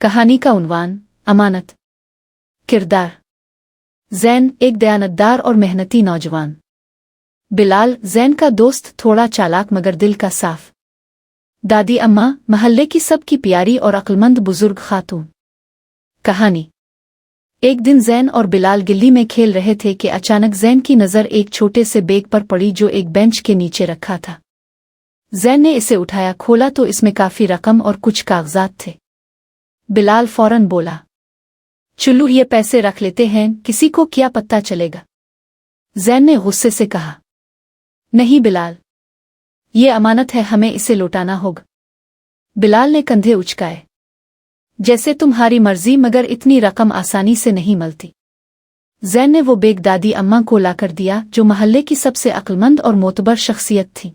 कहानी का उन्वान अमानत। किरदार ज़ैन एक दयानतदार और मेहनती नौजवान। बिलाल ज़ैन का दोस्त, थोड़ा चालाक मगर दिल का साफ। दादी अम्मा महल्ले की सबकी प्यारी और अक्लमंद बुजुर्ग खातून। कहानी। एक दिन ज़ैन और बिलाल गिल्ली में खेल रहे थे कि अचानक ज़ैन की नज़र एक छोटे से बैग पर पड़ी जो एक बेंच के नीचे रखा था। ज़ैन ने इसे उठाया, खोला तो इसमें काफ़ी रकम और कुछ कागजात थे। बिलाल फौरन बोला, चुल्लू ये पैसे रख लेते हैं, किसी को क्या पता चलेगा। ज़ैन ने गुस्से से कहा, नहीं बिलाल, ये अमानत है, हमें इसे लौटाना होगा। बिलाल ने कंधे उचकाए, जैसे तुम्हारी मर्जी, मगर इतनी रकम आसानी से नहीं मिलती। ज़ैन ने वो बैग दादी अम्मा को लाकर दिया, जो महल्ले की सबसे अक्लमंद और मोतबर शख्सियत थी।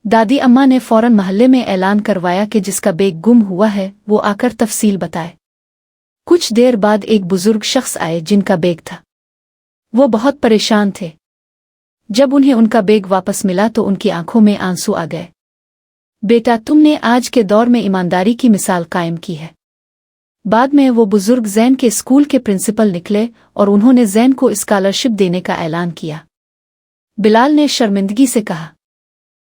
दादी अम्मा ने फौरन महल्ले में ऐलान करवाया कि जिसका बैग गुम हुआ है वो आकर तफसील बताए। कुछ देर बाद एक बुजुर्ग शख्स आए जिनका बैग था। वो बहुत परेशान थे। जब उन्हें उनका बैग वापस मिला तो उनकी आंखों में आंसू आ गए। बेटा, तुमने आज के दौर में ईमानदारी की मिसाल कायम की है। बाद में वो बुजुर्ग ज़ैन के स्कूल के प्रिंसिपल निकले और उन्होंने ज़ैन को स्कॉलरशिप देने का ऐलान किया। बिलाल ने शर्मिंदगी से कहा,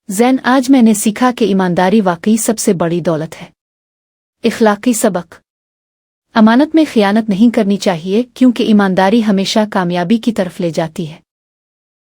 ज़ैन, आज मैंने सीखा कि ईमानदारी वाकई सबसे बड़ी दौलत है। इखलाकी सबक। अमानत में खियानत नहीं करनी चाहिए, क्योंकि ईमानदारी हमेशा कामयाबी की तरफ ले जाती है।